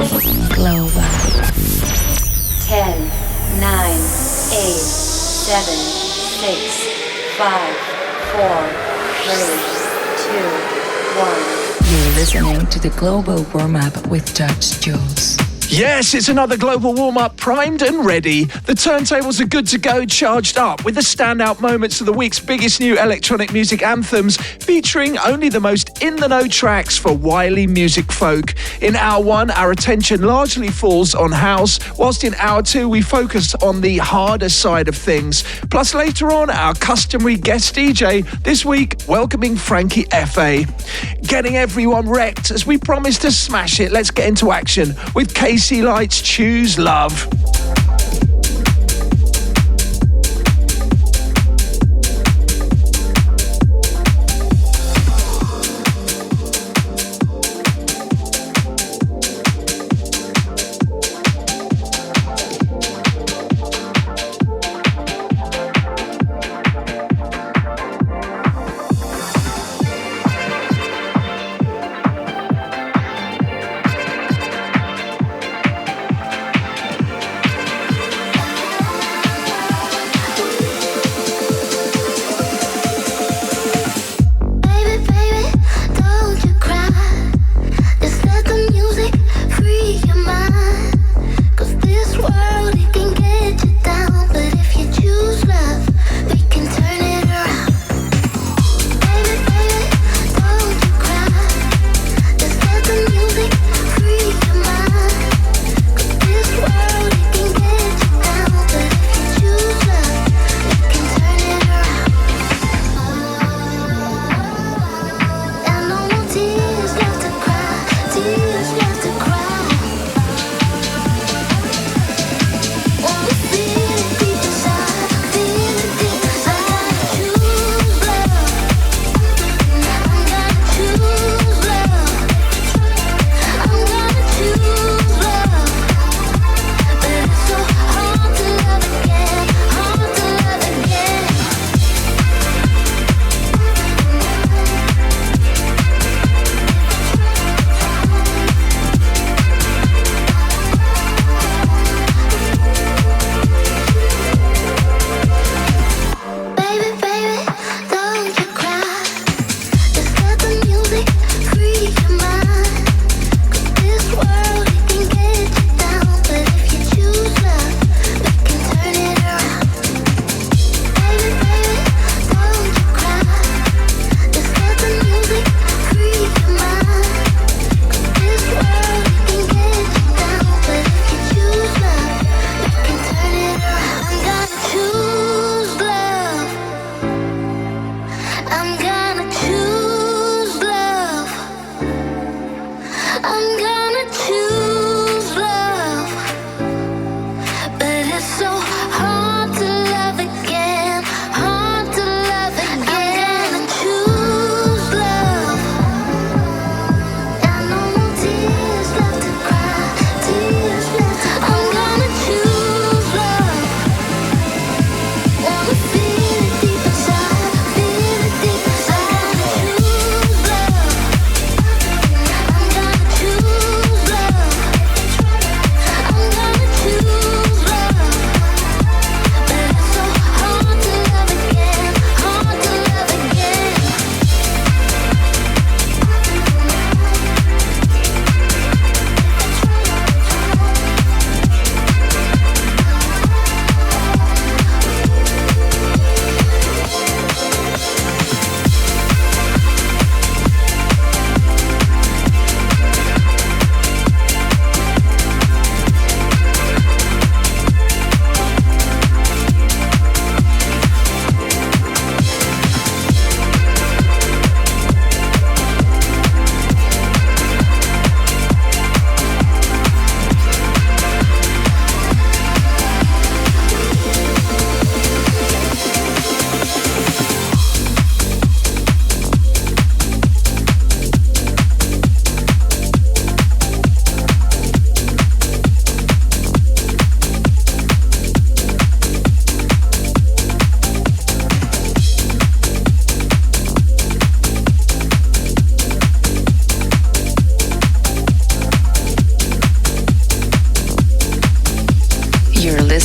Global. 10, 9, 8, 7, 6, 5, 4, 3, 2, 1. You're listening to the Global Warm-Up with Judge Jules. Yes, it's another global warm-up, primed and ready. The turntables are good to go, charged up, with the standout moments of the week's biggest new electronic music anthems, featuring only the most in-the-know tracks for wily music folk. In hour one, our attention largely falls on house, whilst in hour two, we focus on the harder side of things. Plus, later on, our customary guest DJ, this week, welcoming Frankyeffe. Getting everyone wrecked as we promise to smash it. Let's get into action with KC Light's Choose Love.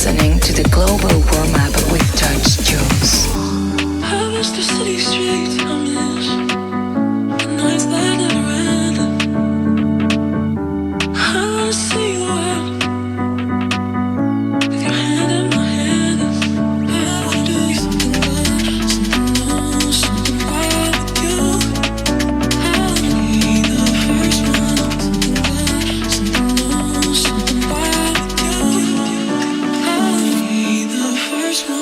listening to the global warm-up with Judge Jules. I miss the city streets, I miss the nights that never ended. I wanna see you out with your hand in my hand. I wanna do something good, something new, something wild with you. I wanna be the first one, something good, something new, something wild with you. I wanna be the first one.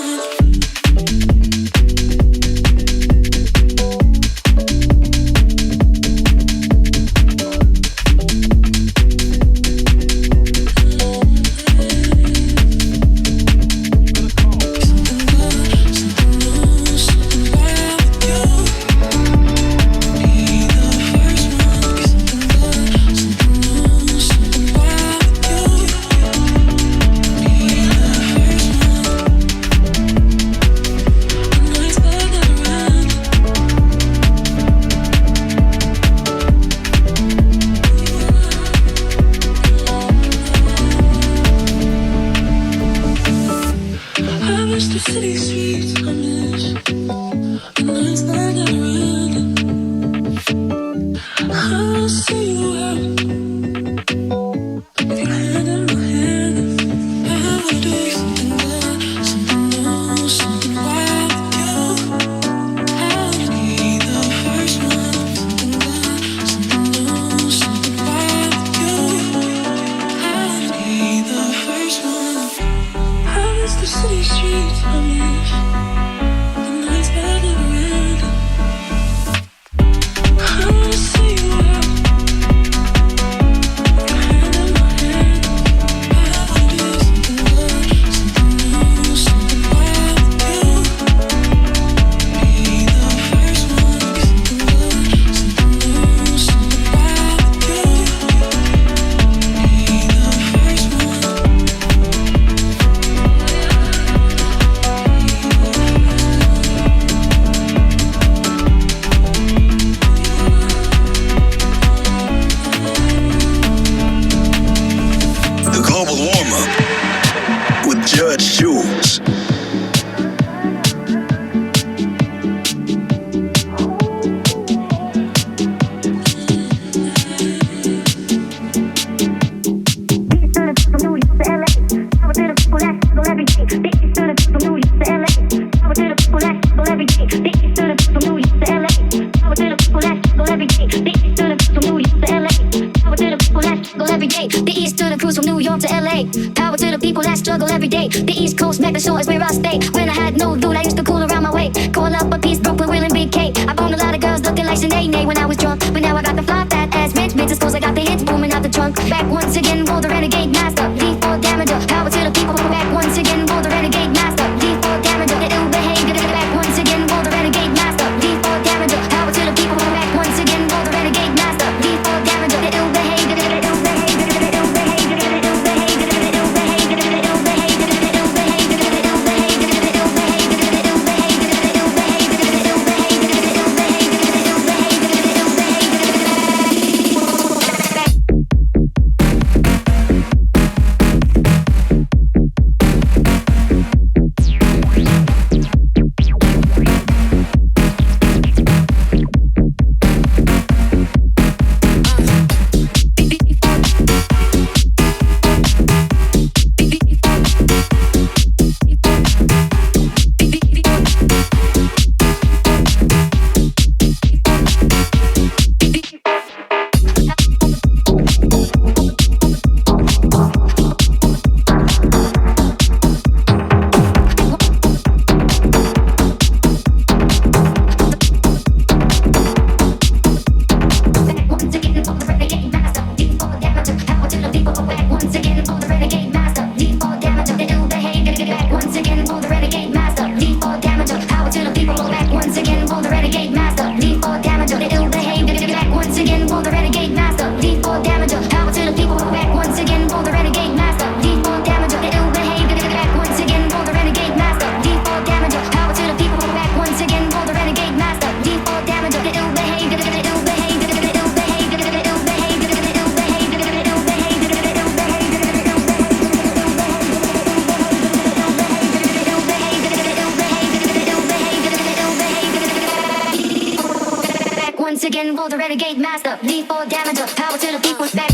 once again for the renegade master. D4 damager, power to the people's back.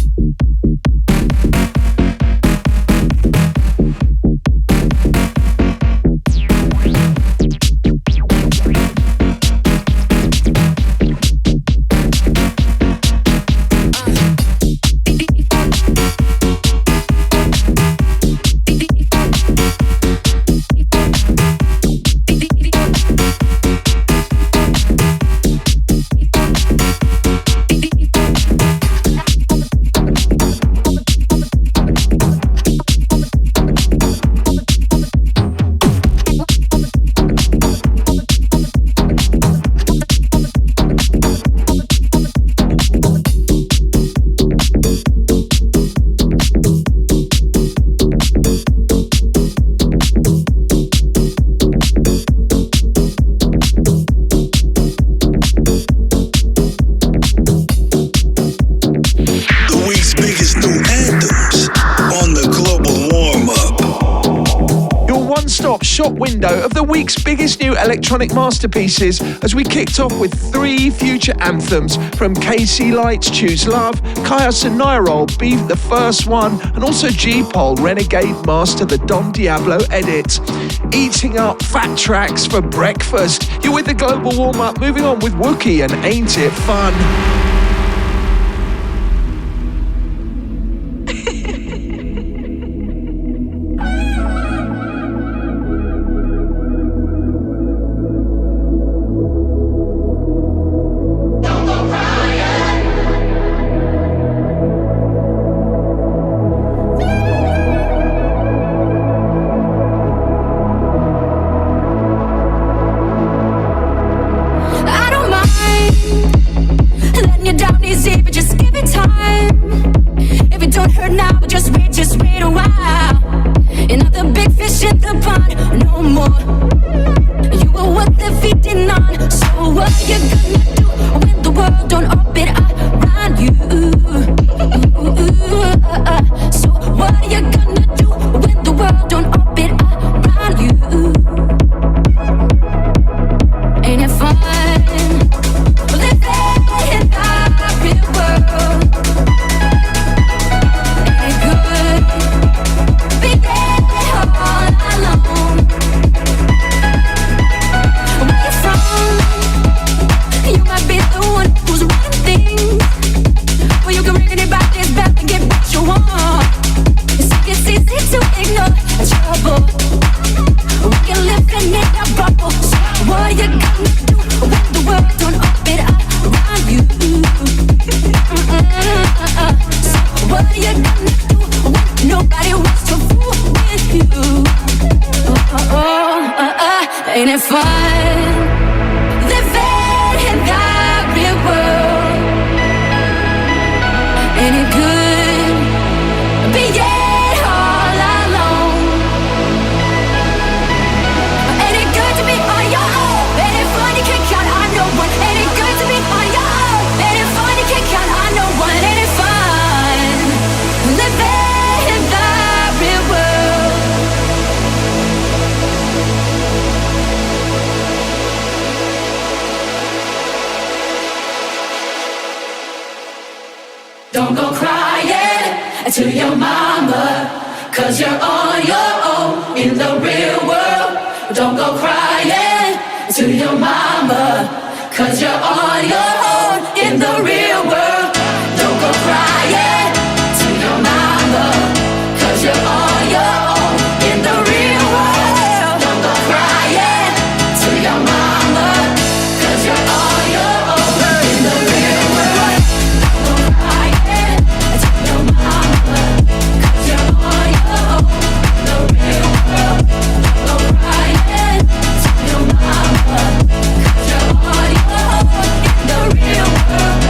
Shop window of the week's biggest new electronic masterpieces as we kicked off with 3 future anthems from KC Light's Choose Love, CAIUS and NYAROL, Be the First One, and also G-POL, Renegade Master the Don Diablo edit. Eating up fat tracks for breakfast. You're with the global warm-up, moving on with WUKI and Ain't It Fun? Don't go crying to your mama, 'cause you're on your own in the real world. Don't go crying to your mama, 'cause you're on your own in the real world. Don't go crying to your mama, 'cause you're on your own in the real world. Don't go crying to your mama, 'cause you're on your own in the real world. Don't go crying to your mama, 'cause you're on your own in the real world. Don't go crying to your mama, 'cause you're on your own in the real world.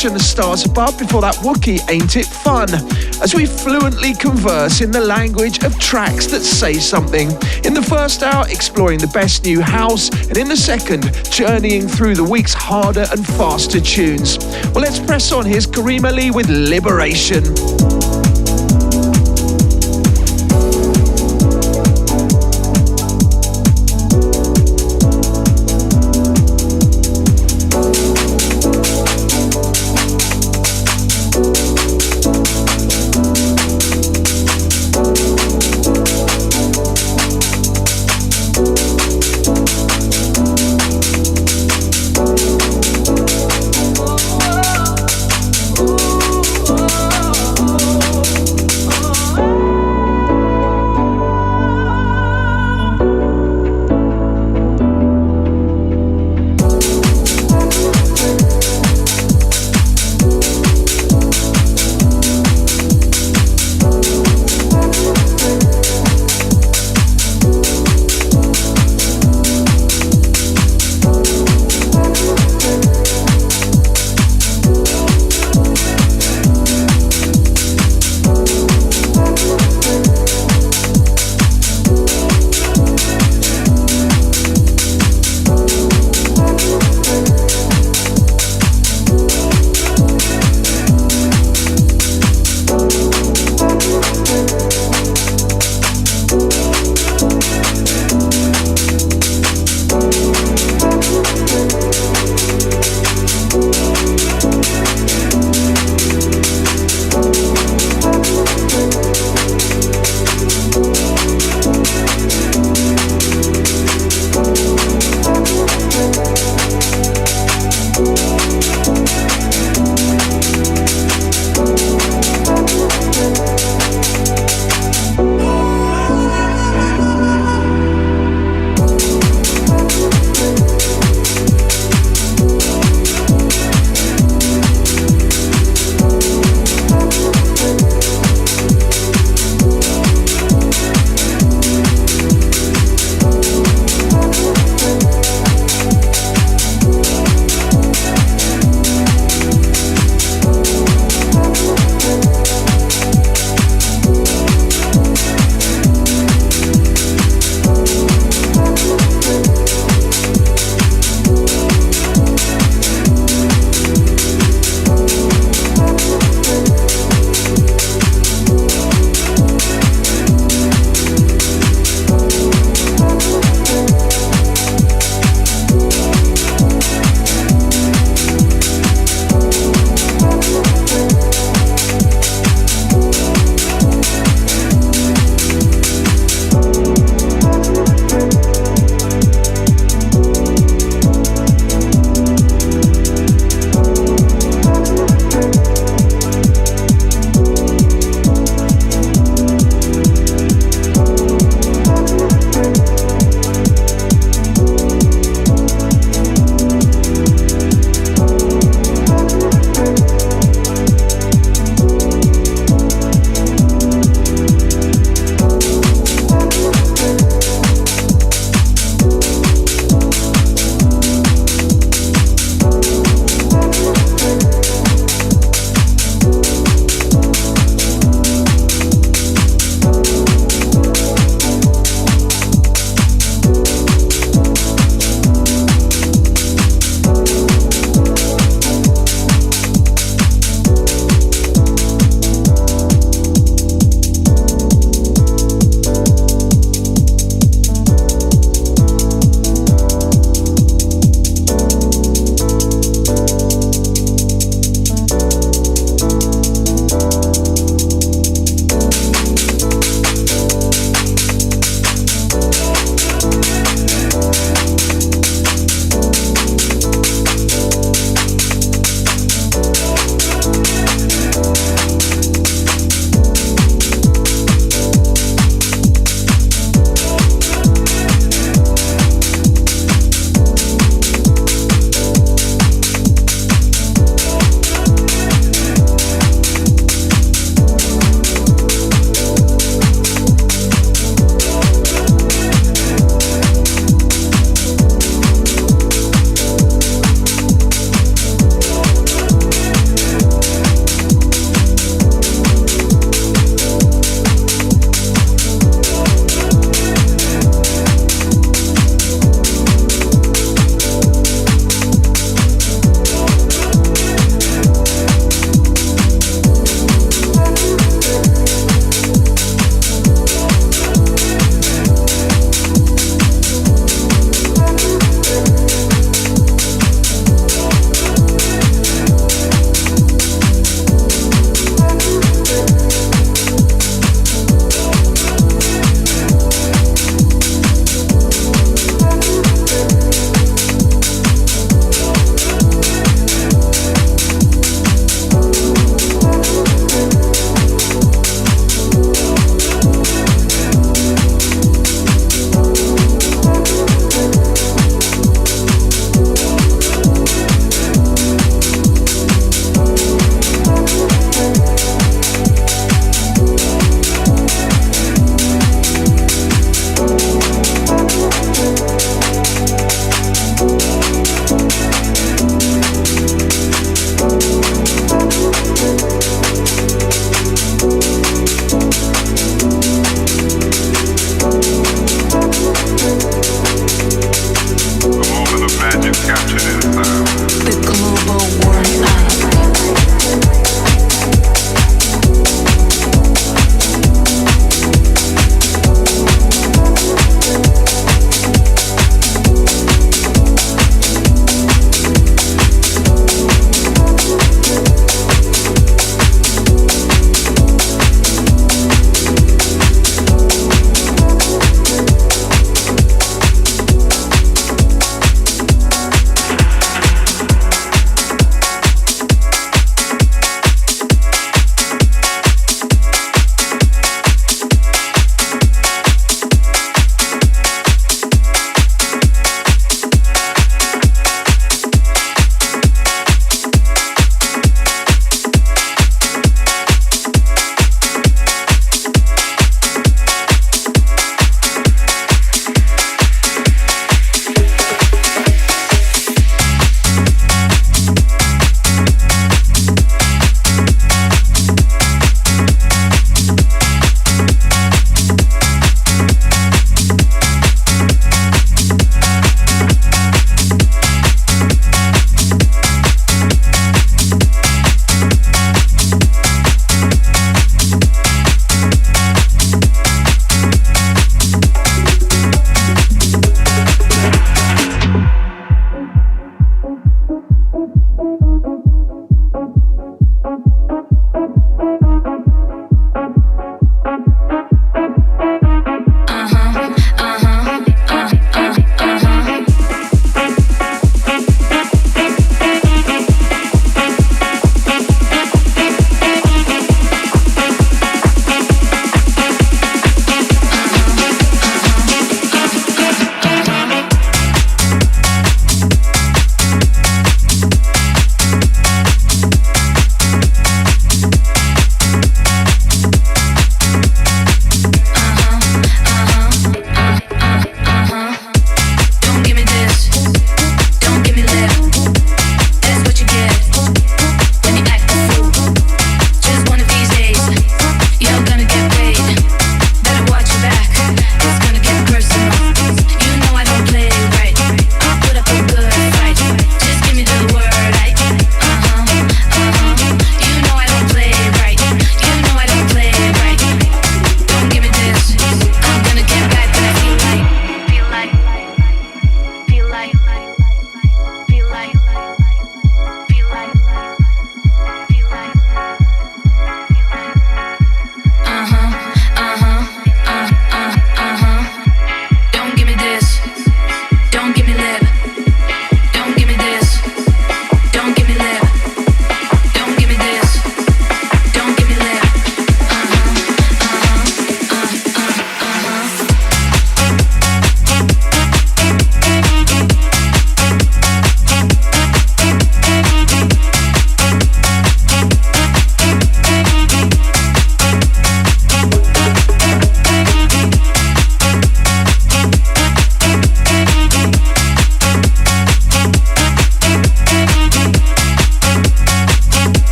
SWOOSH and the Stars Above, before that WUKI, Ain't It Fun, as we fluently converse in the language of tracks that say something. In the first hour, exploring the best new house, and in the second, journeying through the week's harder and faster tunes. Well, let's press on. Here's KAREEM Ali with Liberation. Oh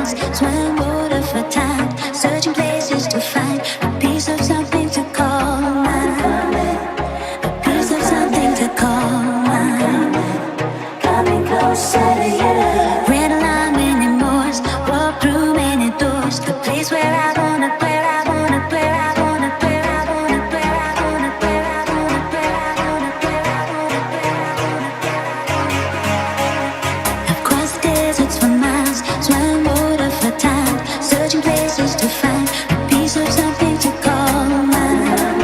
miles, swam water for time, searching places to find a piece of something to call mine. A piece of something to call mine. Coming closer to you. Ran along many moors, walked through many doors. The place where I wanna, where I wanna, where I wanna, where I wanna, where I wanna, where I wanna, where I wanna, where I wanna, where I wanna. I've crossed deserts for miles, swam water for time, searching places to find a piece of something to call mine.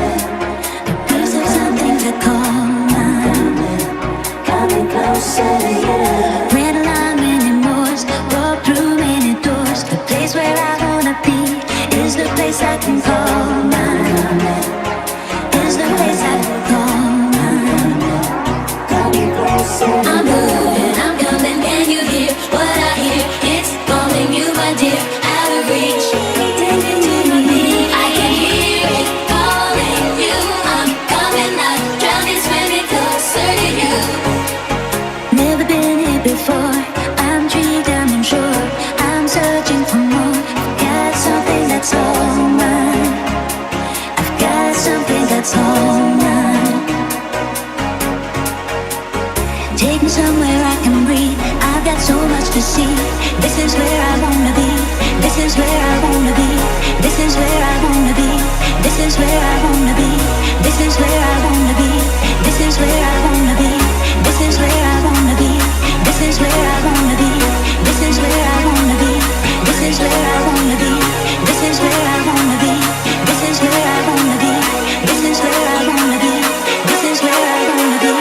A piece of something to call mine. Coming closer to you. Ran along many moors, walked through many doors. The place where I wanna be is the place I can call mine. Is the place I can call mine. Coming closer. I'm moving, I'm coming, can you hear what I hear? It's calling you, my dear, out of reach. Take it to my knee. I can hear it calling you. I'm coming, not drowning, swimming closer to you. Never been here before. I'm intrigued, I'm unsure. I'm searching for more. I've got something that's all mine. I've got something that's all mine. Take me somewhere I can breathe. I've got so much to see. This is where I wanna be. This is where I wanna be. This is where I wanna be. This is where I wanna be. This is where I wanna be. This is where I wanna be. This is where I wanna be. This is where I wanna be. This is where I wanna be. This is where I wanna be. This is where I wanna be. This is where I wanna be. This is where I wanna be. This is where I wanna be.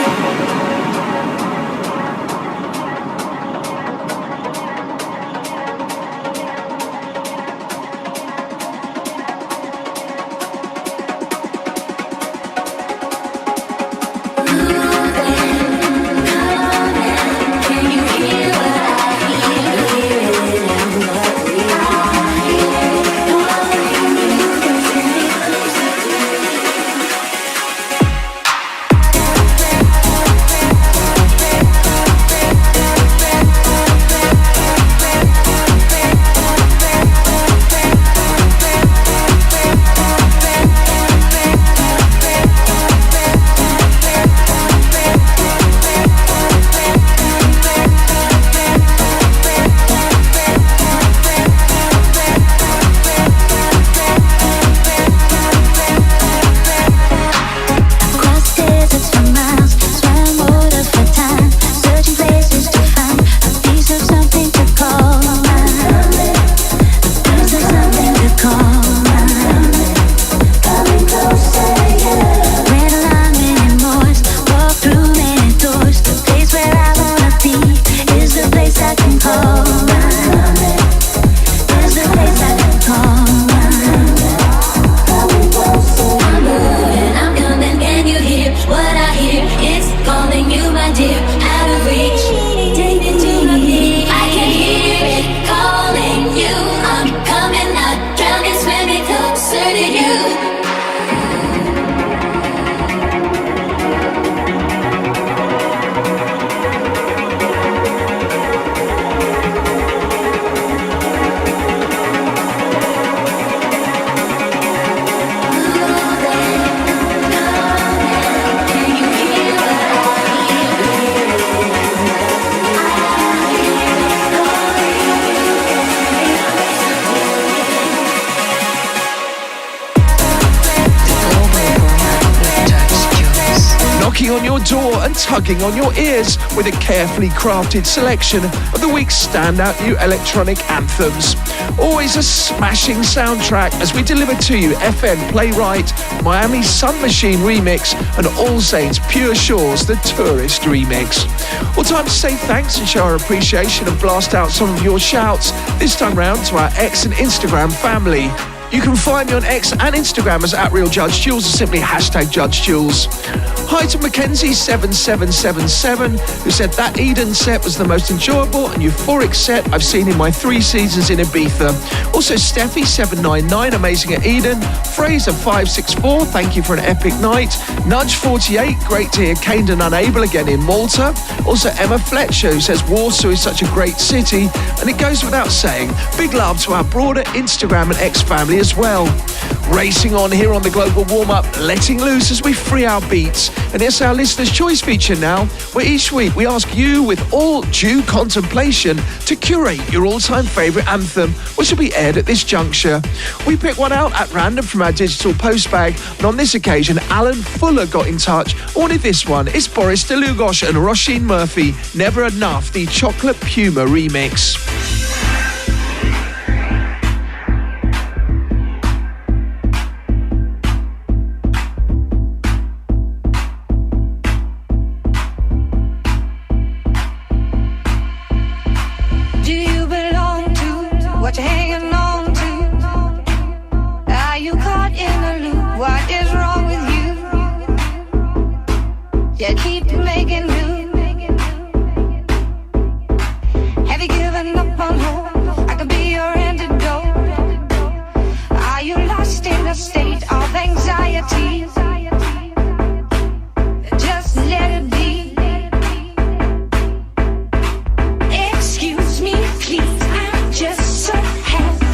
On your door and tugging on your ears with a carefully crafted selection of the week's standout new electronic anthems. Always a smashing soundtrack as we deliver to you EFFEND Playwright, Miami's Sun Machine remix and All Saints Pure Shores the Tourist remix. Well, time to say thanks and show our appreciation and blast out some of your shouts, this time round to our X and Instagram family. You can find me on X and Instagram as @RealJudgeJules or simply #JudgeJules. Hi to Mackenzie7777 who said that Eden set was the most enjoyable and euphoric set I've seen in my 3 seasons in Ibiza. Also Steffi799, amazing at Eden. Fraser564, thank you for an epic night. Nudge48, great to hear Caned and Unable again in Malta. Also Emma Fletcher who says Warsaw is such a great city, and it goes without saying, big love to our broader Instagram and X family as well. Racing on here on the Global Warm-Up, letting loose as we free our beats. And it's our Listener's Choice feature now, where each week we ask you, with all due contemplation, to curate your all-time favourite anthem, which will be aired at this juncture. We pick one out at random from our digital postbag, and on this occasion, Alan Fuller got in touch. I wanted this one. It's Boris, Dlugosch and Roisin Murphy, Never Enough, the Chocolate Puma remix. Excuse me, please, I'm just so happy.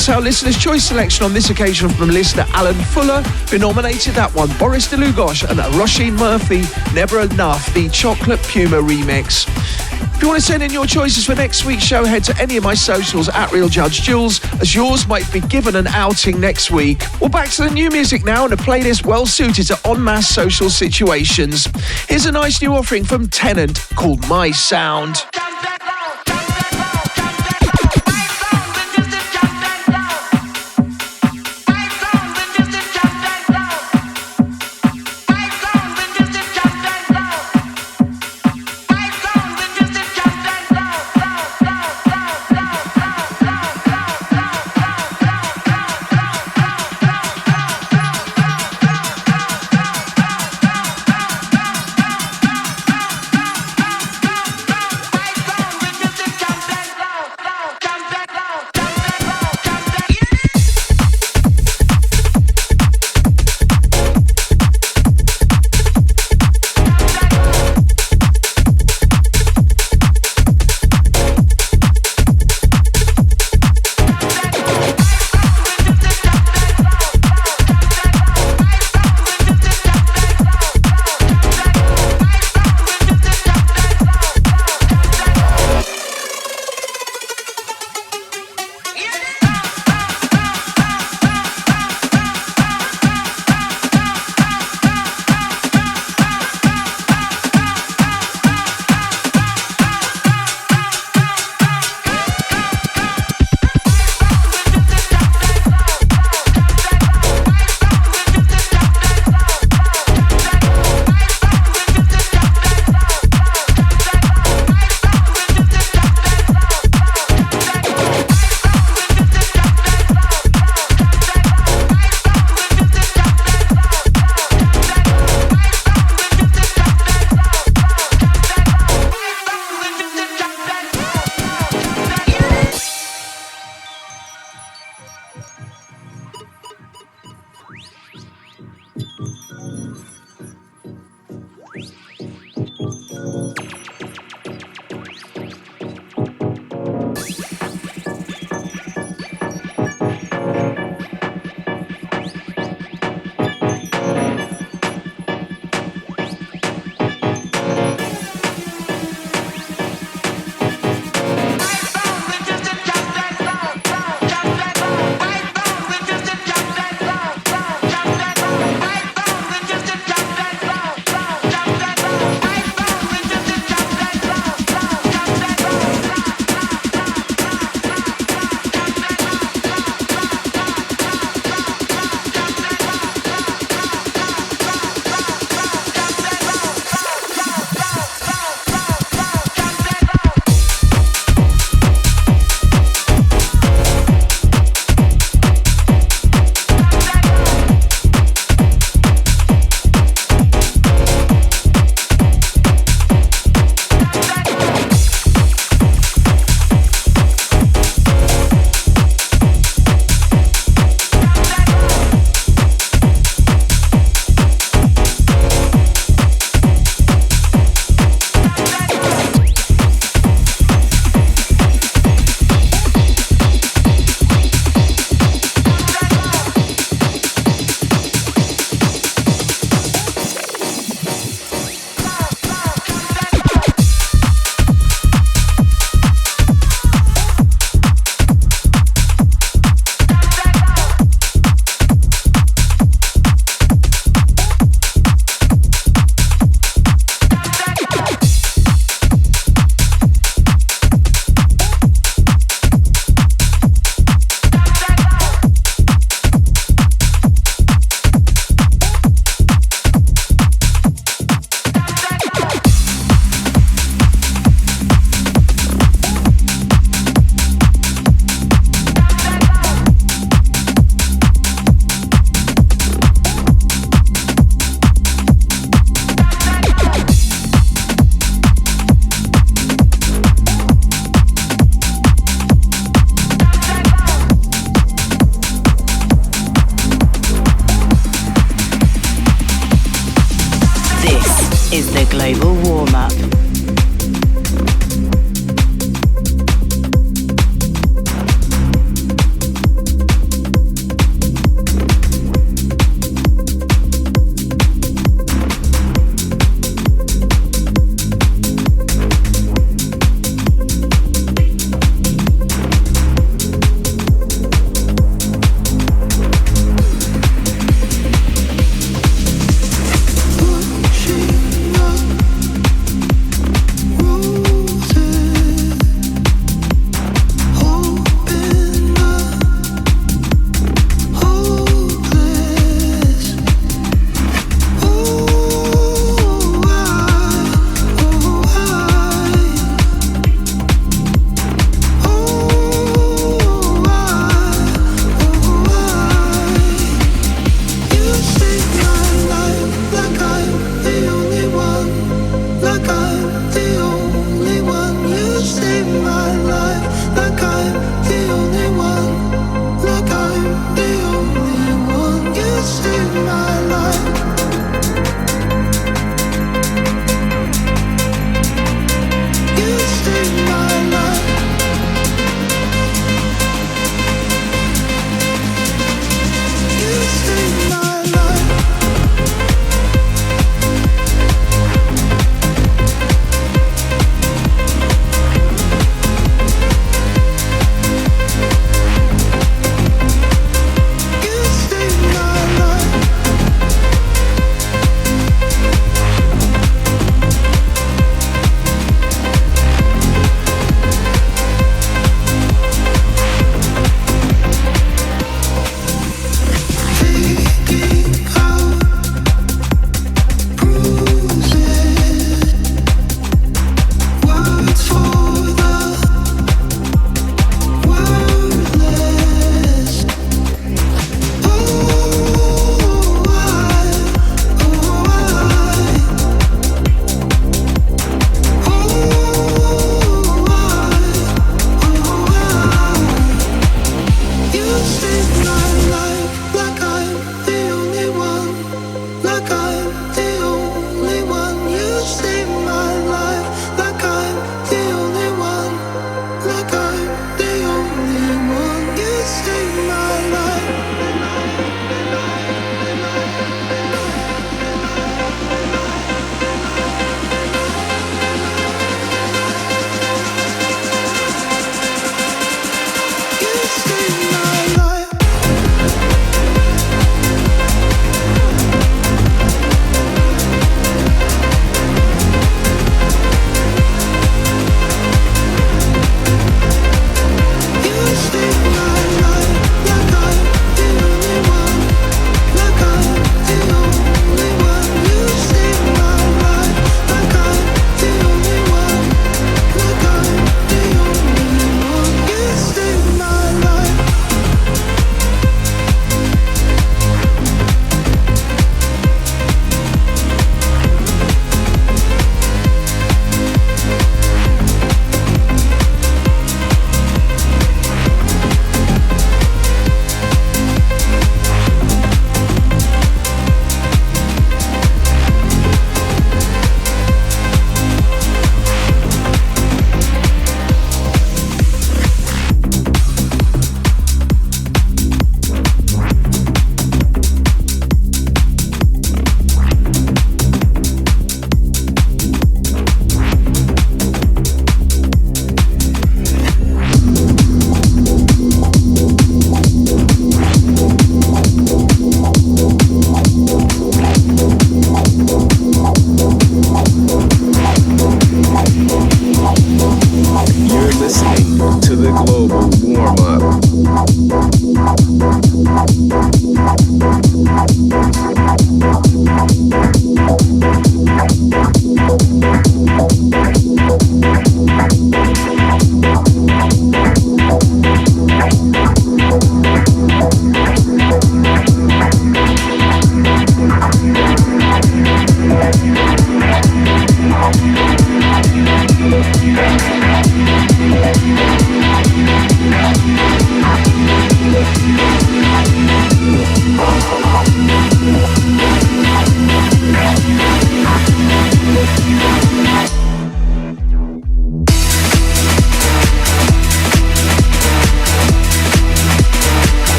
That's our listener's choice selection on this occasion from listener Alan Fuller, who nominated that one, Boris Dlugosch and Roisin Murphy, Never Enough, the Chocolate Puma remix. If you want to send in your choices for next week's show, head to any of my socials at Real Judge Jules, as yours might be given an outing next week. Well, back to the new music now, and a playlist well suited to en masse social situations. Here's a nice new offering from TENNANT called My Sound. Global Warm-Up. You're listening to the Global Warm-Up.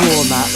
warm-up.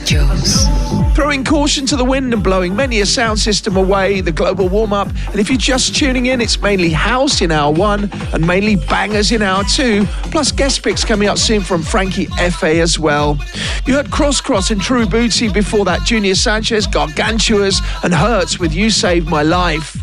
Jules. Throwing caution to the wind and blowing many a sound system away, the global warm-up. And if you're just tuning in, it's mainly house in hour one and mainly bangers in hour two, plus guest picks coming up soon from Frankyeffe as well. You heard CROSSCROSS and True Booty, before that Junior Sanchez, Gargantuas and Hertz with You Saved My Life.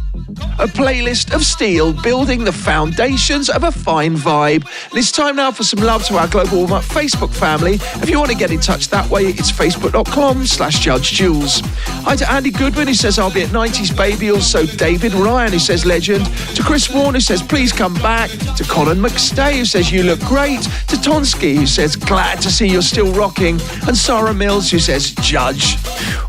A playlist of steel building the foundations of a fine vibe. And it's time now for some love to our Global Warm-Up Facebook family. If you want to get in touch that way, it's facebook.com/JudgeJules. Hi to Andy Goodwin, who says, I'll be at 90s baby. Also David Ryan, who says, legend. To Chris Warren, who says, please come back. To Colin McStay, who says, you look great. To Tonsky, who says, glad to see you're still rocking. And Sarah Mills, who says, Judge.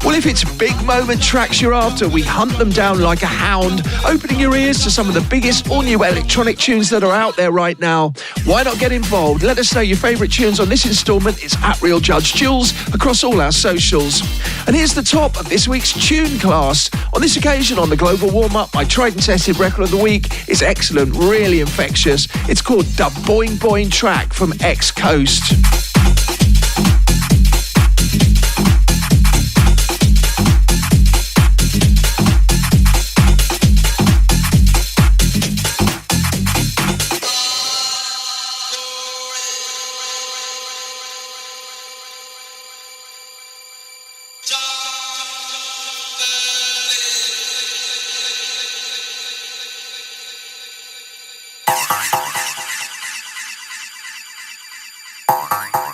Well, if it's big moment tracks you're after, we hunt them down like a hound, opening your ears to some of the biggest all-new electronic tunes that are out there right now. Why not get involved? Let us know your favourite tunes on this instalment. It's at Real Judge Jules across all our socials. And here's the top of this week's tune class. On this occasion, on the Global Warm-Up, my tried and tested record of the week is excellent, really infectious. It's called the Boing Boing Trak from X Coast. Bye.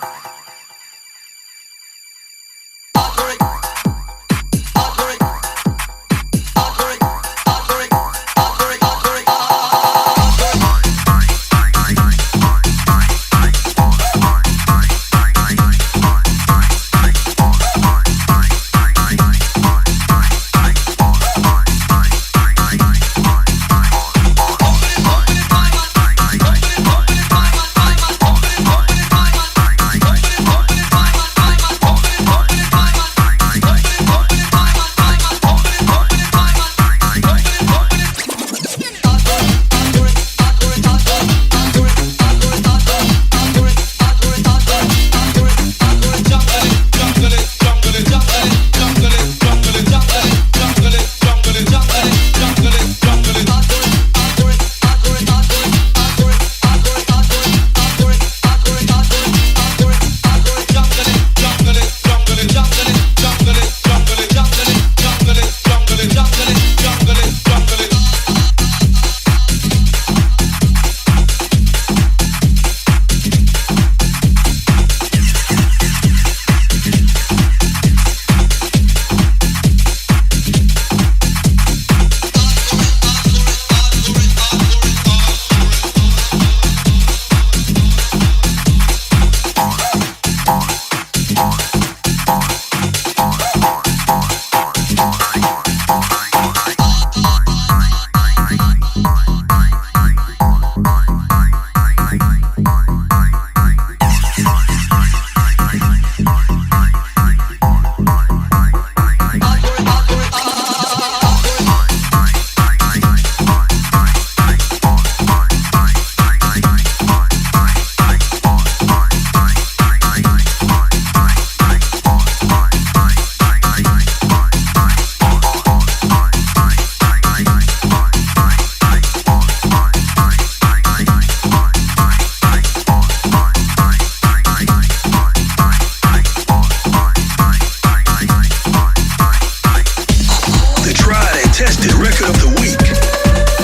record of the week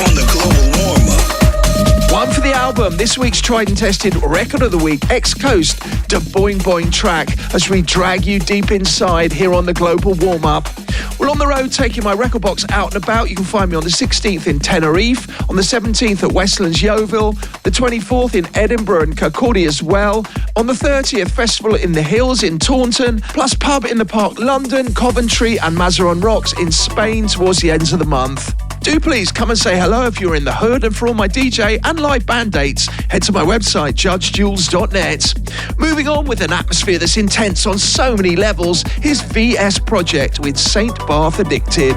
on the Global Warm-Up. One for the album, this week's tried and tested record of the week, X-Coast, the Boing Boing track, as we drag you deep inside here on the Global Warm-Up. Well, on the road, taking my record box out and about. You can find me on the 16th in Tenerife, on the 17th at Westlands Yeovil, the 24th in Edinburgh and Kirkcaldy as well, on the 30th Festival in the Hills in Taunton, plus Pub in the Park London, Coventry and Mazaron Rocks in Spain towards the ends of the month. Do please come and say hello if you're in the hood, and for all my DJ and live band dates, head to my website, judgejules.net. Moving on with an atmosphere that's intense on so many levels, here's VS Project with Saint Barth Addicted.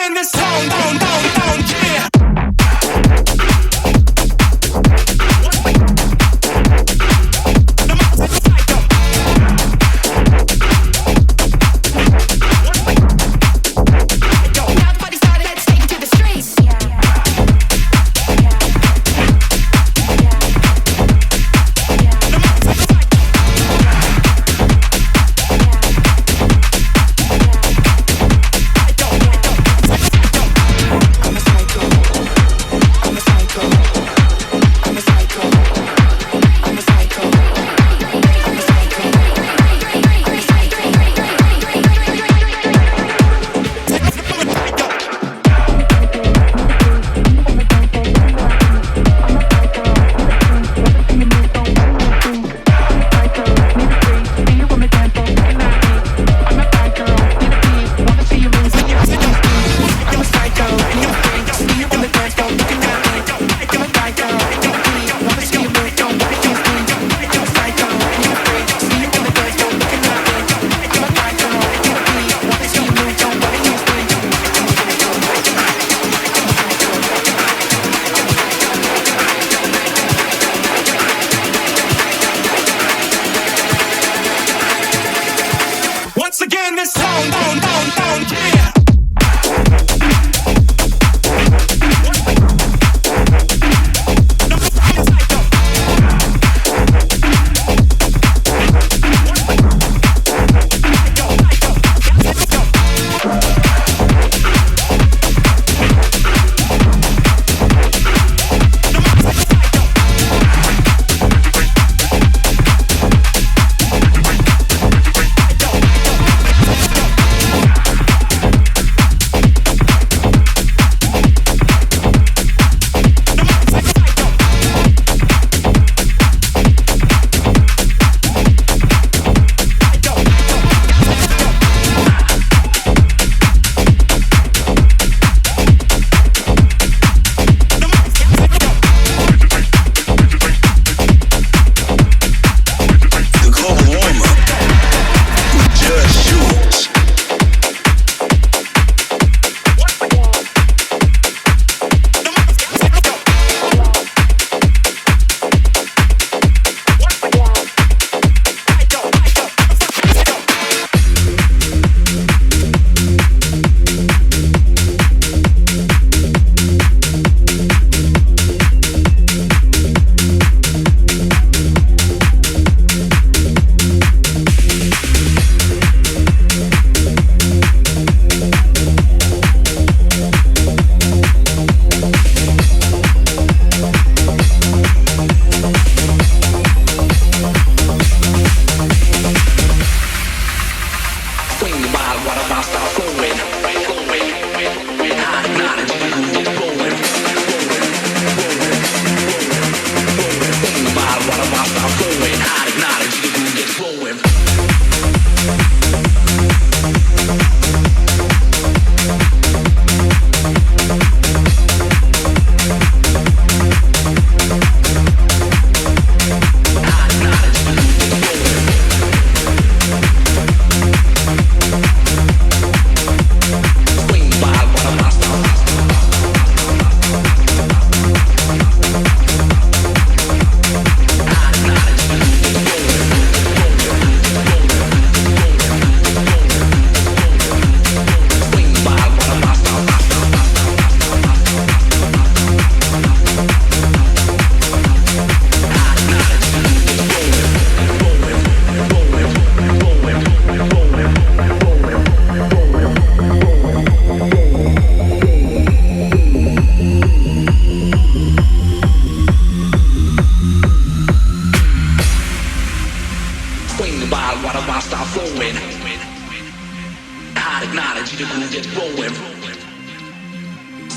again, this tone, yeah.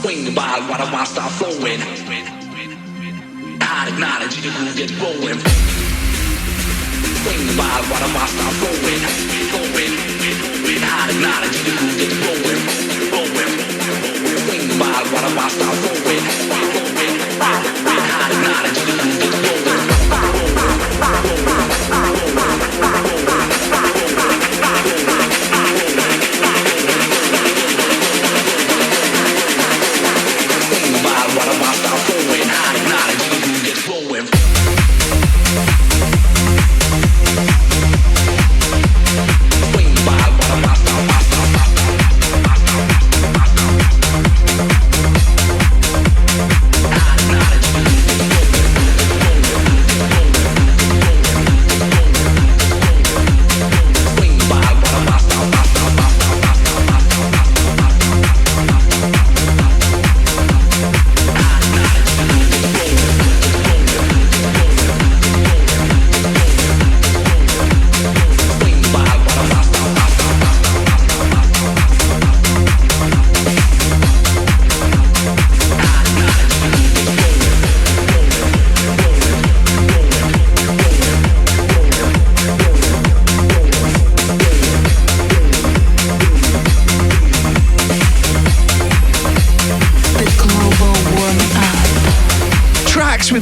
Swing the bottle while the wine start flowing. Hot acknowledge the groove gets rolling. Swing the bottle while the wine start flowing. Hot acknowledge the groove gets rolling. Swing the bottle while the wine start flowing. Hot acknowledge the groove gets rolling.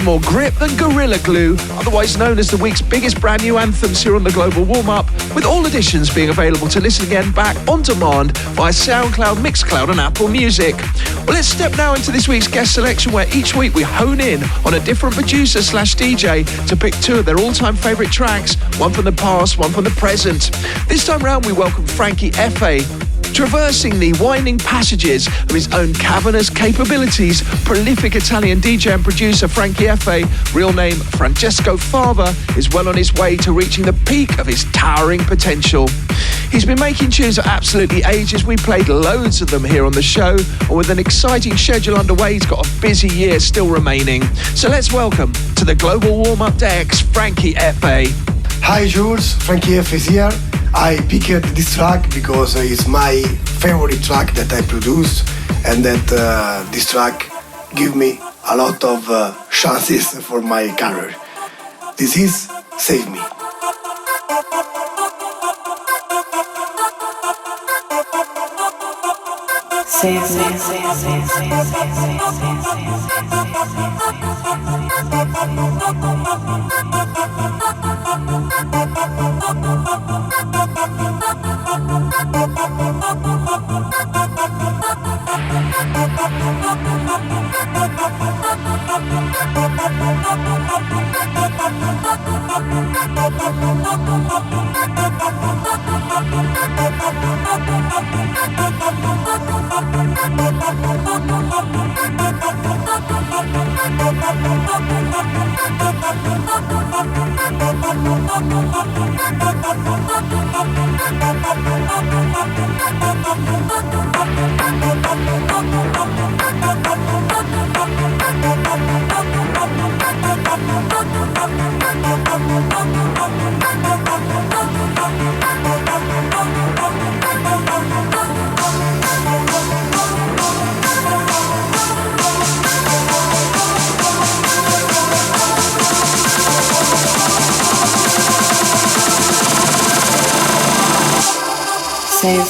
with more grip than Gorilla Glue, otherwise known as the week's biggest brand new anthems here on the Global Warm-Up, with all editions being available to listen again back on demand via SoundCloud, Mixcloud and Apple Music. Well, let's step now into this week's guest selection, where each week we hone in on a different producer/DJ to pick two of their all-time favourite tracks, one from the past, one from the present. This time round we welcome Frankyeffe, traversing the winding passages of his own cavernous capabilities. Prolific Italian DJ and producer Frankyeffe, real name Francesco Fava, is well on his way to reaching the peak of his towering potential. He's been making tunes for absolutely ages. We played loads of them here on the show, and with an exciting schedule underway, he's got a busy year still remaining. So let's welcome to the Global Warm-Up decks, Frankyeffe. Hi Jules, Frankyeffe is here. I picked this track because it's my favorite track that I produced, and that this track gives me a lot of chances for my career. This is Save Me. Save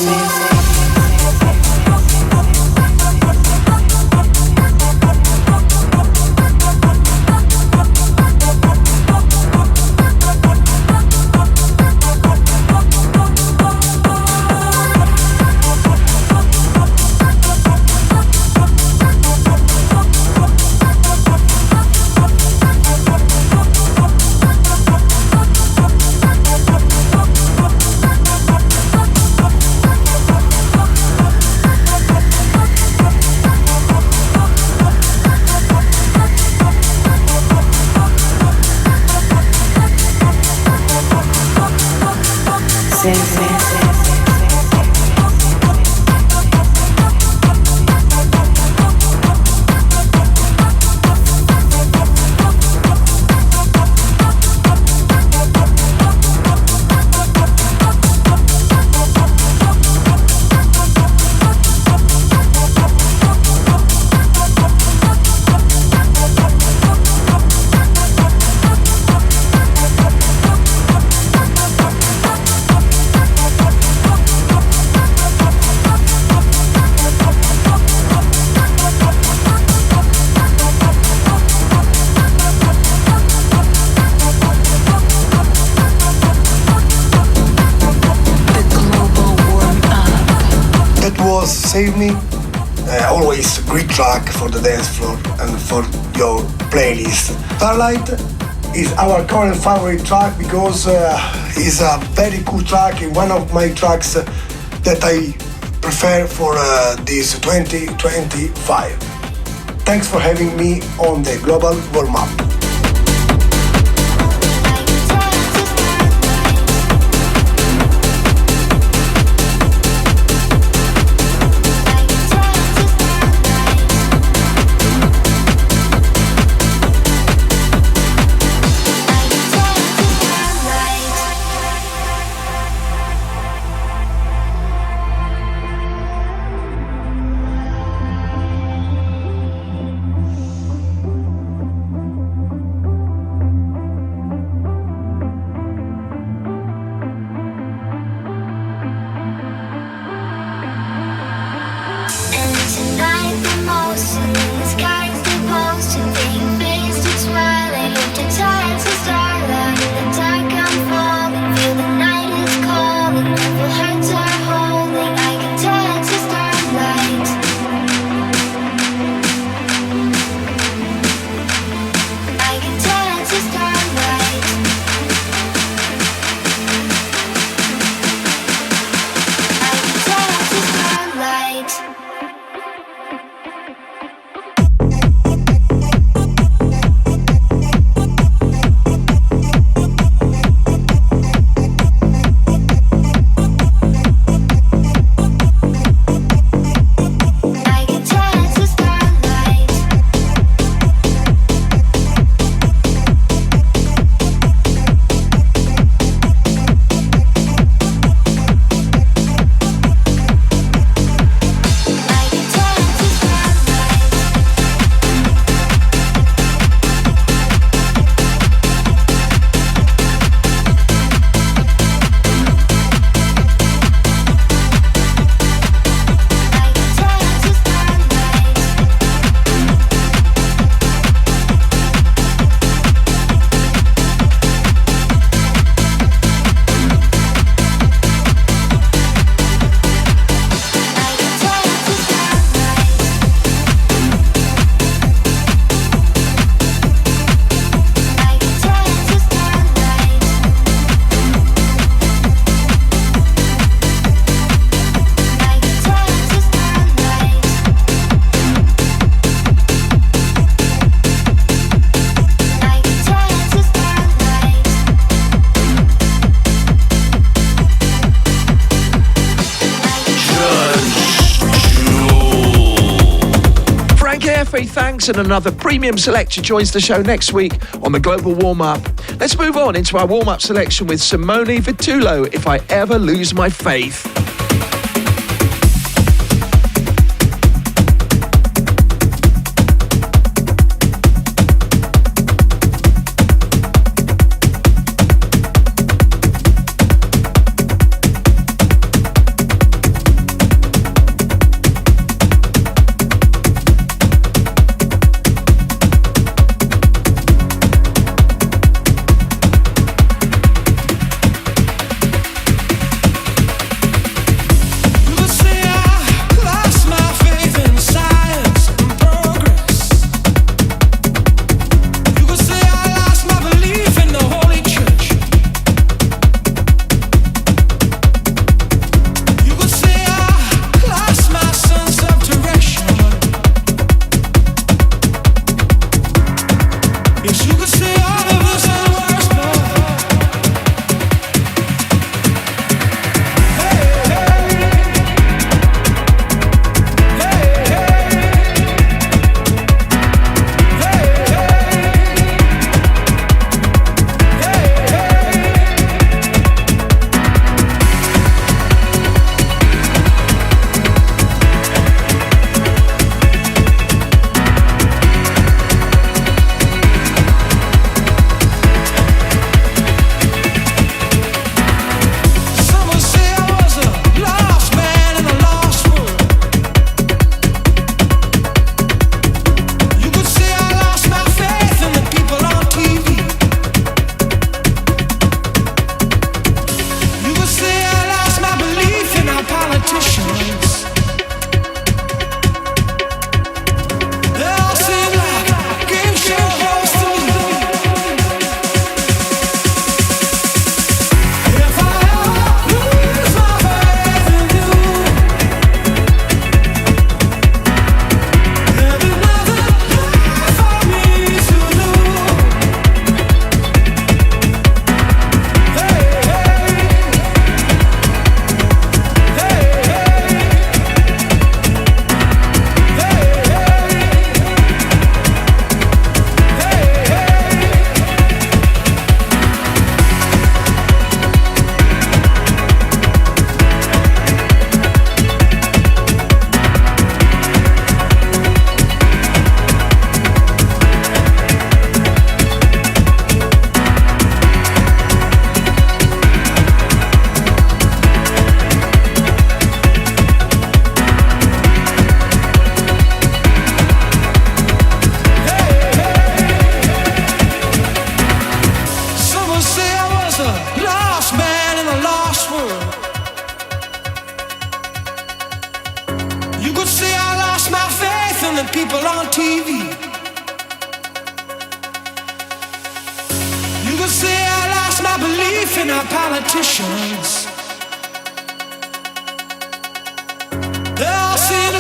me, Save Me, always a great track for the dance floor and for your playlist. Starlight is our current favorite track because it's a very cool track and one of my tracks that I prefer for this 2025. Thanks for having me on the Global Warm-Up. Tonight the most in the sky's supposed to think face to 12. Frankyeffe thanks, and another premium selector joins the show next week on the Global Warm-Up. Let's move on into our warm-up selection with Simone Vitullo, If I Ever Lose My Faith. people on TV. You could say I lost my belief in our politicians. They all seem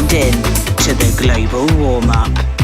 tuned in to the Global Warm-Up.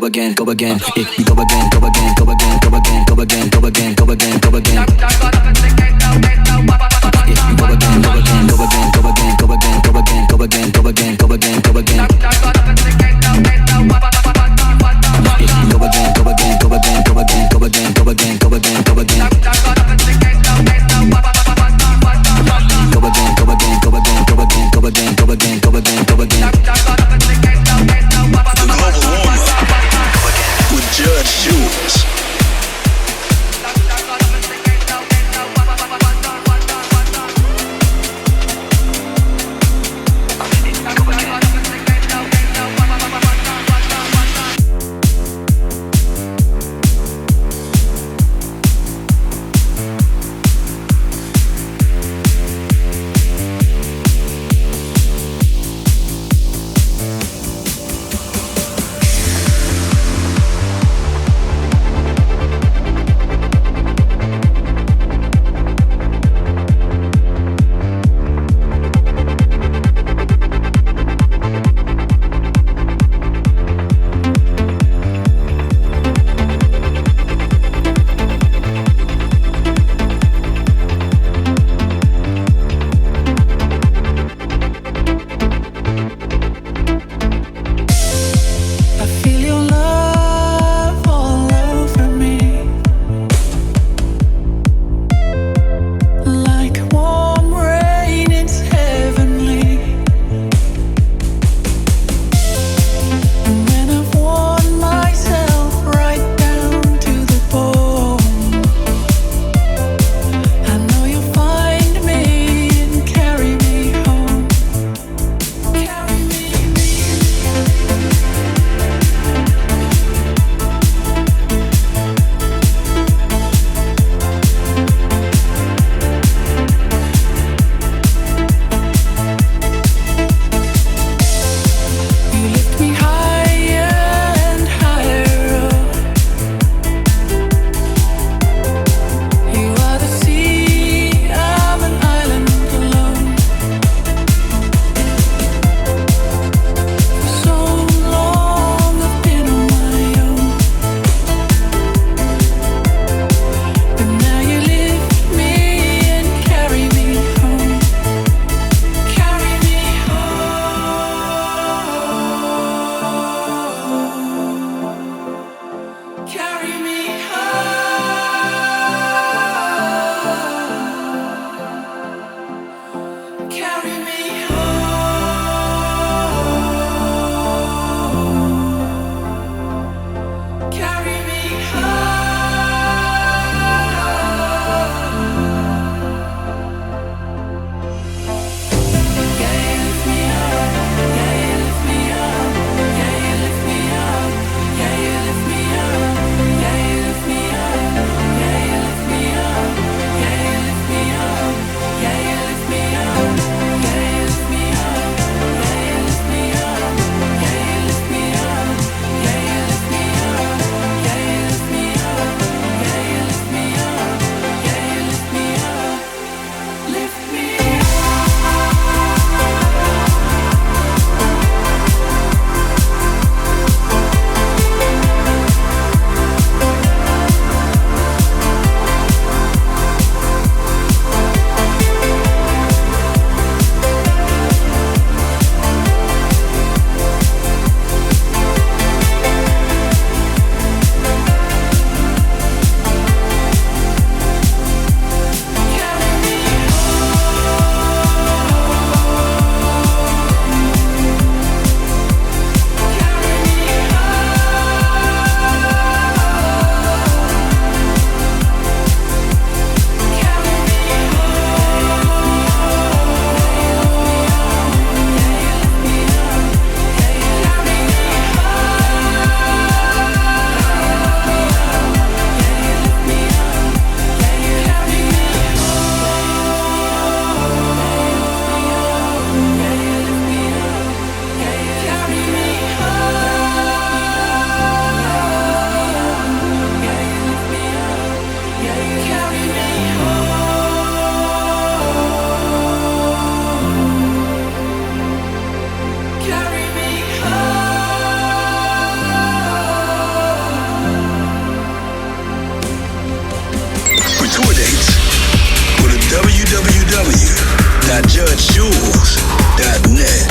Go again. Go again. If we go again. Jules. Jules.net.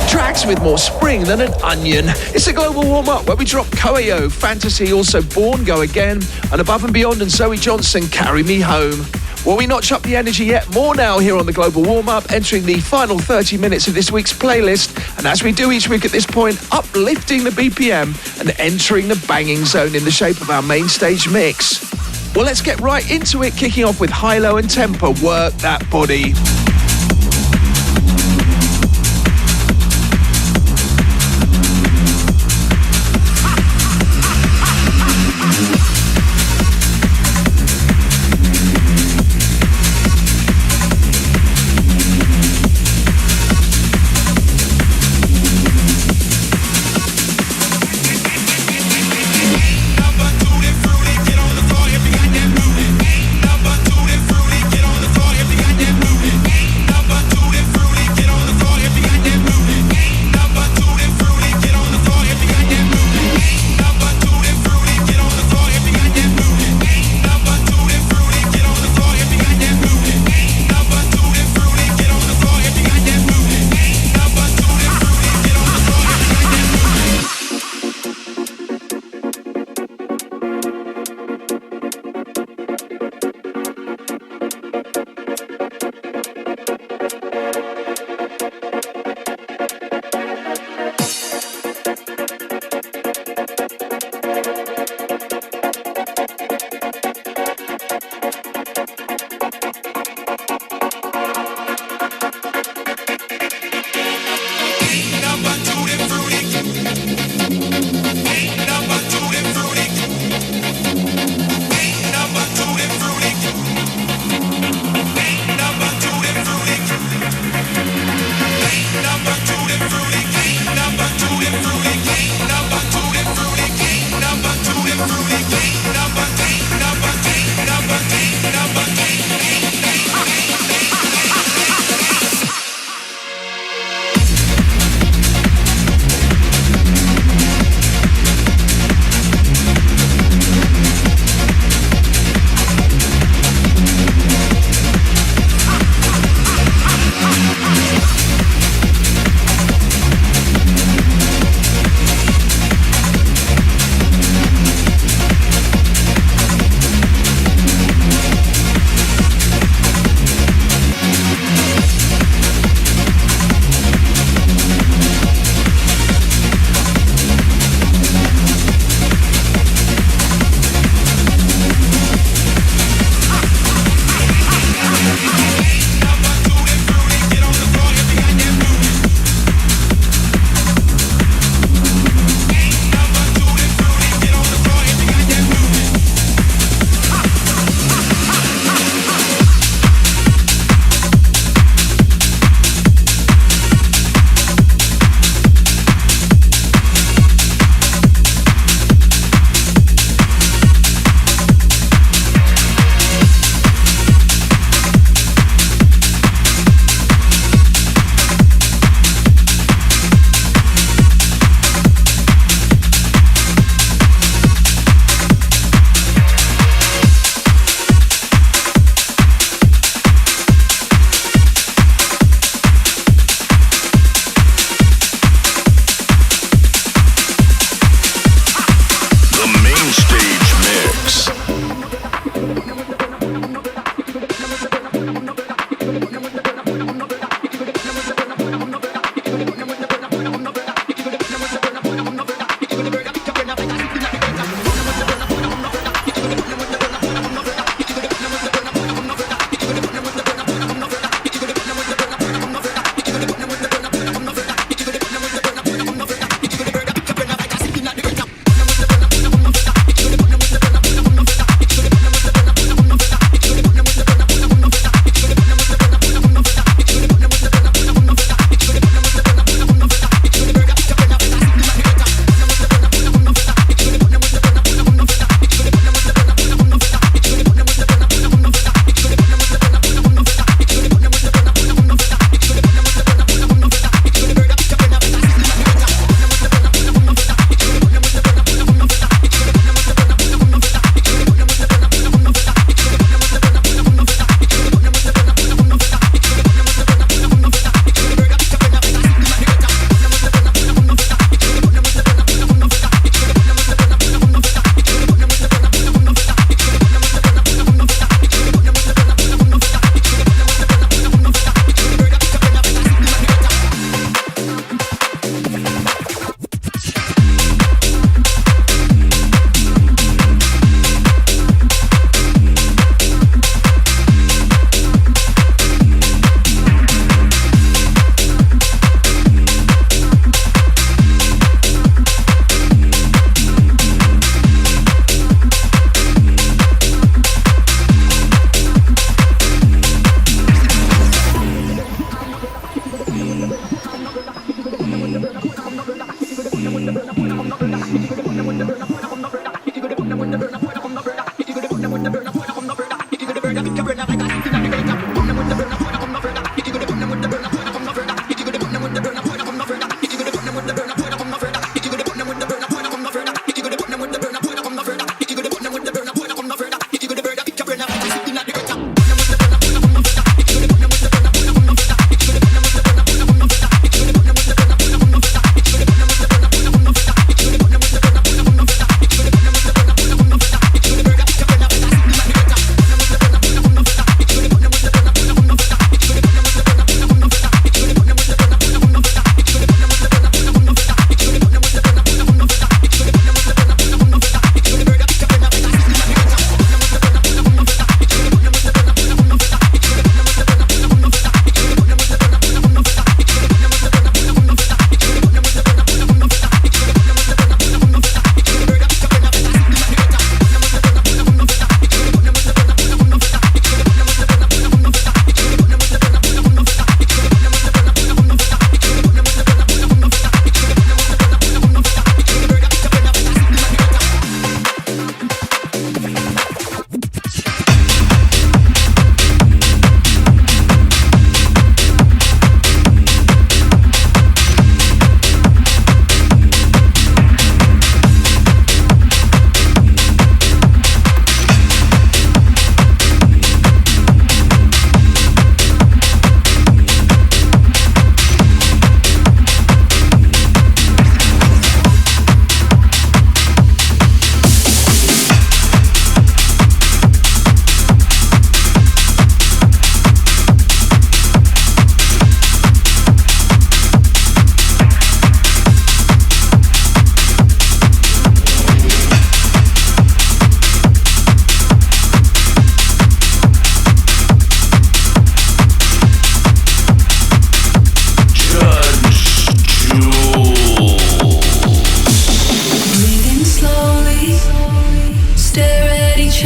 Tracks with more spring than an onion. It's a global warm-up where we drop Koeo, Fantasy, also Born, Go Again, and Above and Beyond and Zoe Johnson, Carry Me Home. Well, we notch up the energy yet more now here on the Global Warm-Up, entering the final 30 minutes of this week's playlist. And as we do each week at this point, uplifting the BPM and entering the banging zone in the shape of our main stage mix. Well, let's get right into it, kicking off with High, Low and Temper, Work That Body.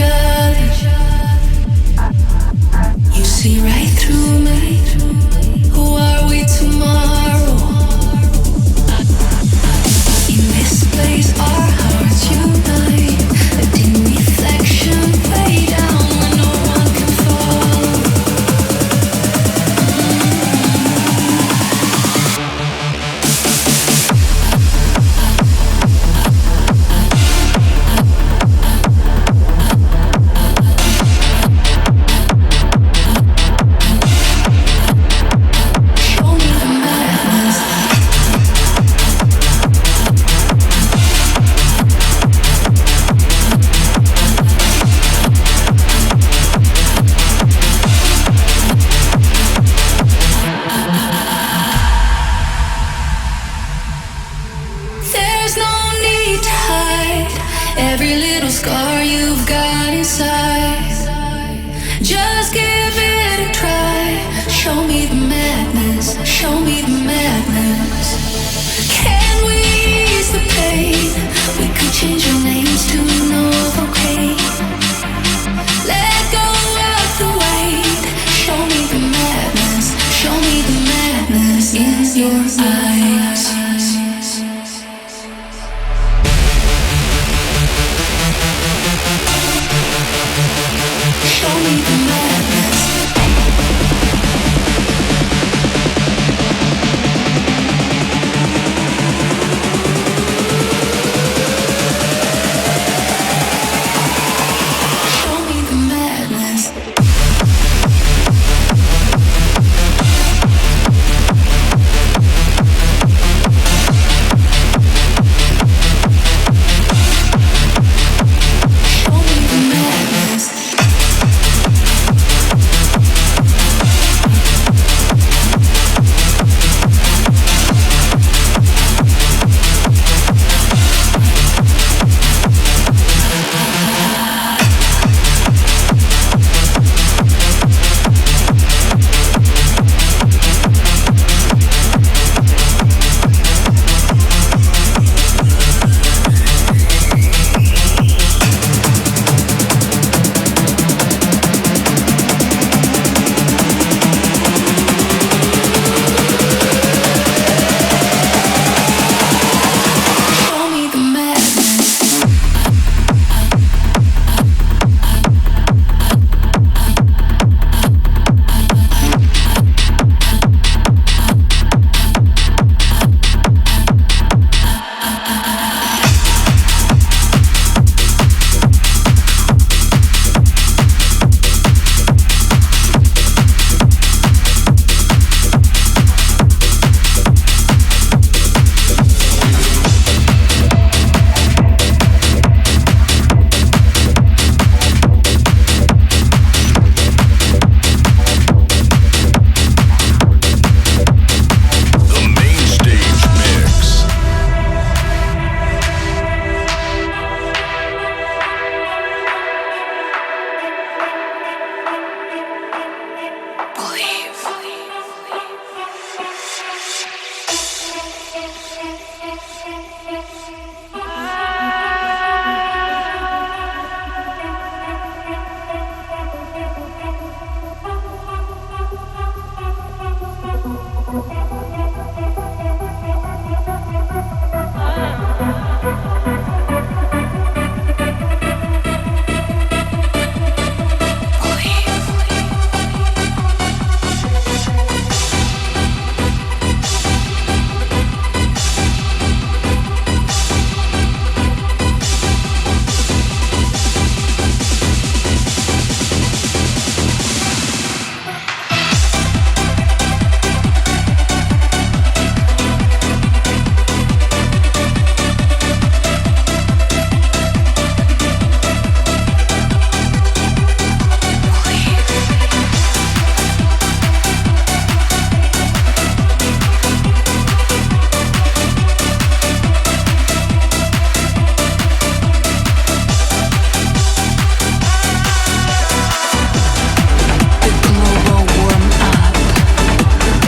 other. You see right through me. Who are we tomorrow? In this place, our hearts unite. A dim reflection way down where no one can follow. Every little scar you've got inside, just give it a try. Show me the madness, show me the madness. Can we ease the pain? We could change our names to NOVY. Let go of the weight. Show me the madness, show me the madness in your eyes. Show me the madness. Show me the madness.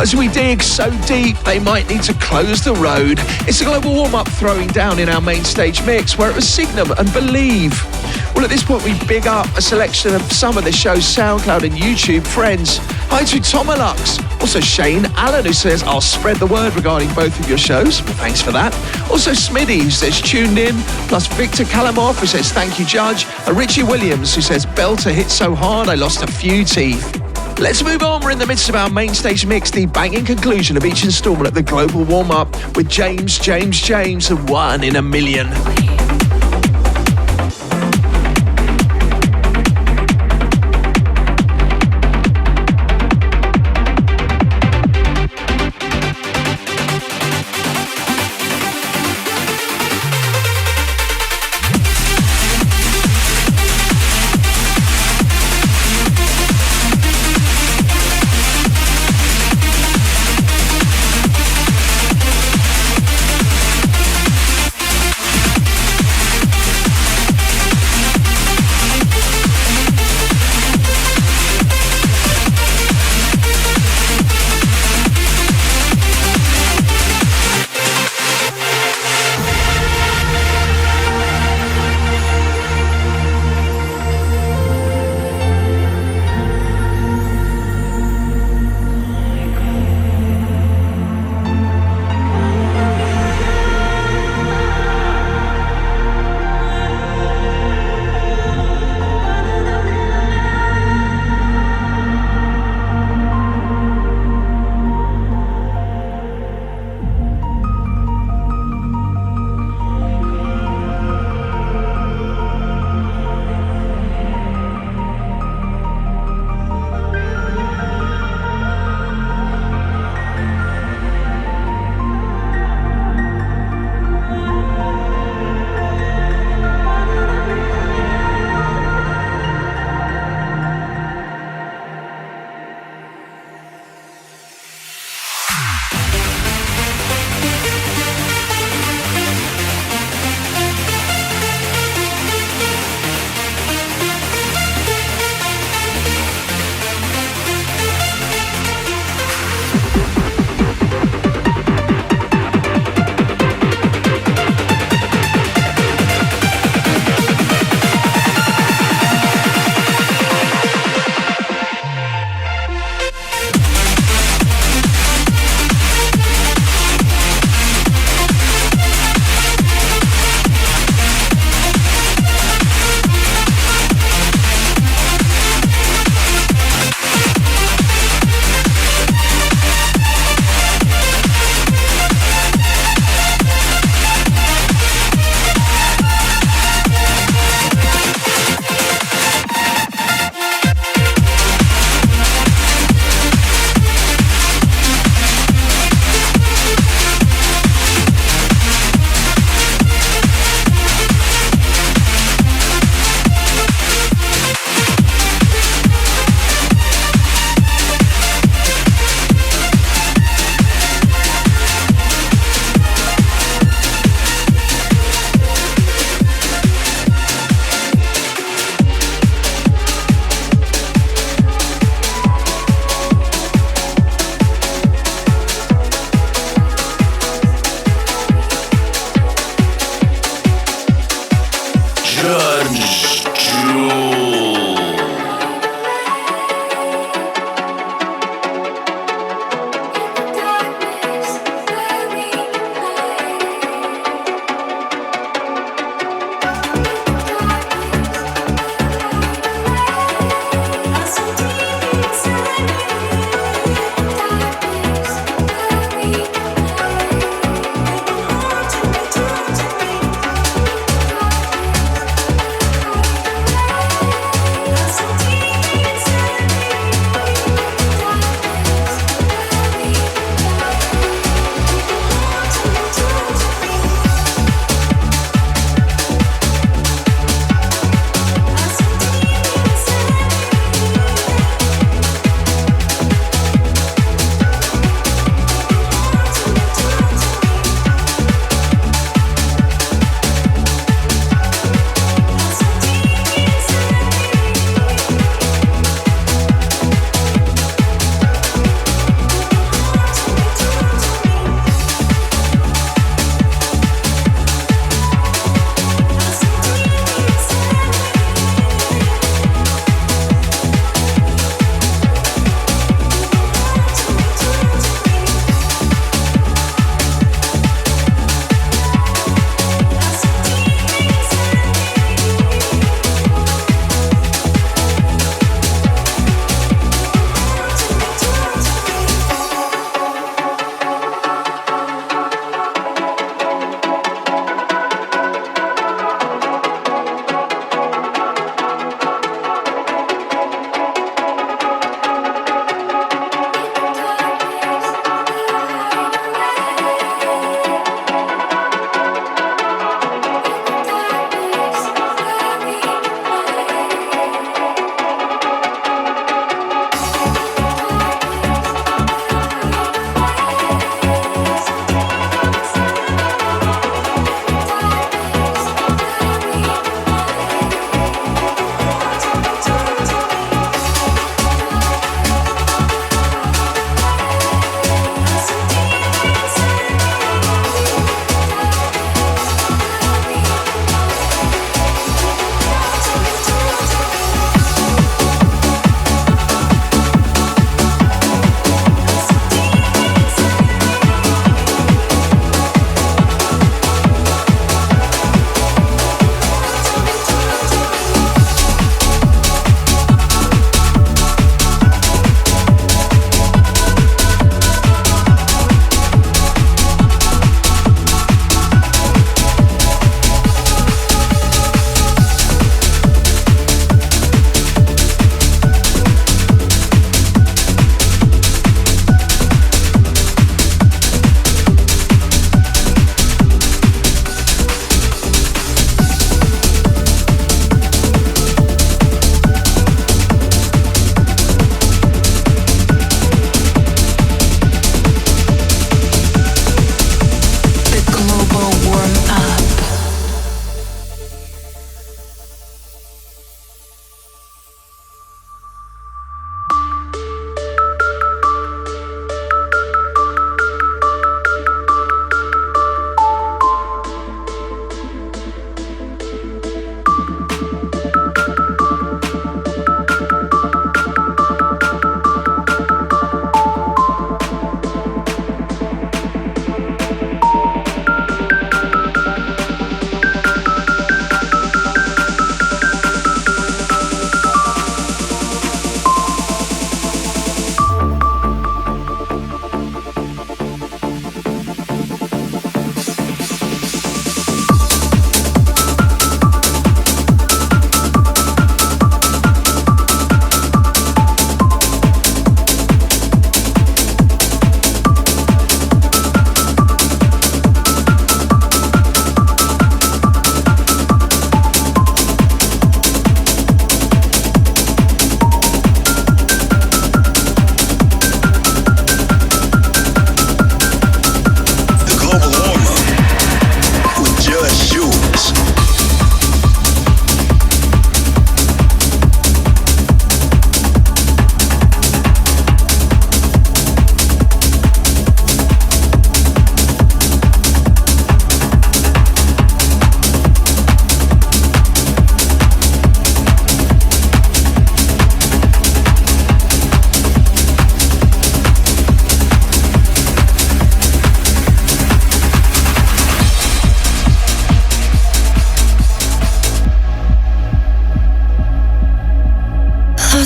As we dig so deep, they might need to close the road. It's a global warm-up throwing down in our main stage mix, where it was Signum and Believe. Well, at this point, we big up a selection of some of the show's SoundCloud and YouTube friends. Hi to Tomalux. Also Shane Allen, who says, I'll spread the word regarding both of your shows. Well, thanks for that. Also Smitty, who says, tuned in. Plus Victor Kalamov, who says, thank you, Judge. And Richie Williams, who says, Belter hit so hard I lost a few teeth. Let's move on. We're in the midst of our main stage mix, the banging conclusion of each instalment of the Global Warm-Up with James, and 1 in a Million.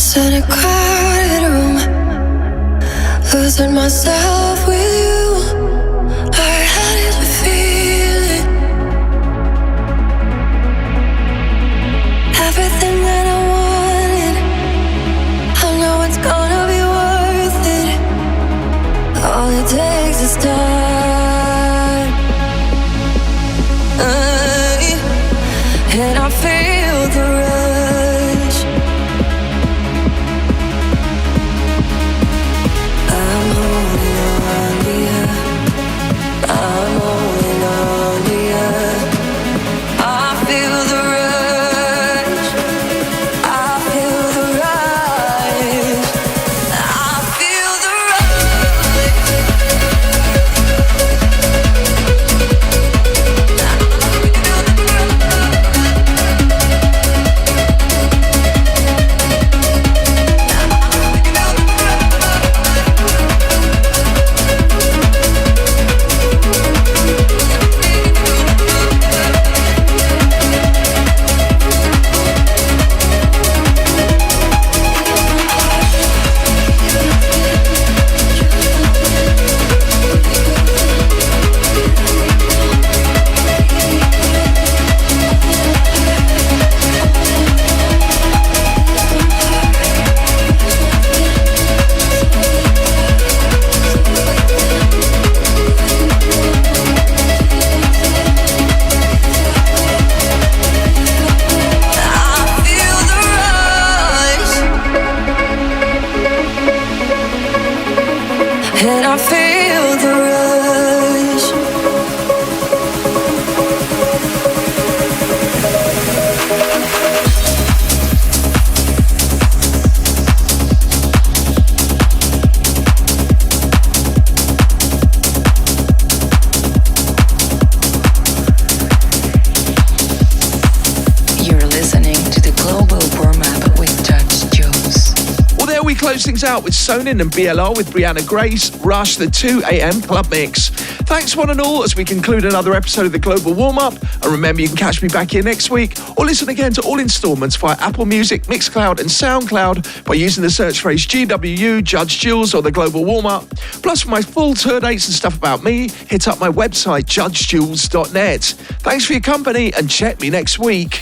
Lost in a crowded room, losing myself with you. Alright, how did you feel it? Everything that I wanted, I know it's gonna be worth it. All it takes is time. And I feel the rush. I'm holding on to you. I'm holding on to you. I feel the rush. I feel the rush. I feel the and I feel the rush. You're listening to the Global Warm-Up with Judge Jules. Well, there we close things out with Sonin and BLR with Brianna Grace, Rush, the 2 a.m. Club Mix. Thanks one and all as we conclude another episode of the Global Warm-Up. And remember, you can catch me back here next week or listen again to all installments via Apple Music, Mixcloud and SoundCloud by using the search phrase GWU, Judge Jules or the Global Warm-Up. Plus, for my full tour dates and stuff about me, hit up my website, judgejules.net. Thanks for your company and check me next week.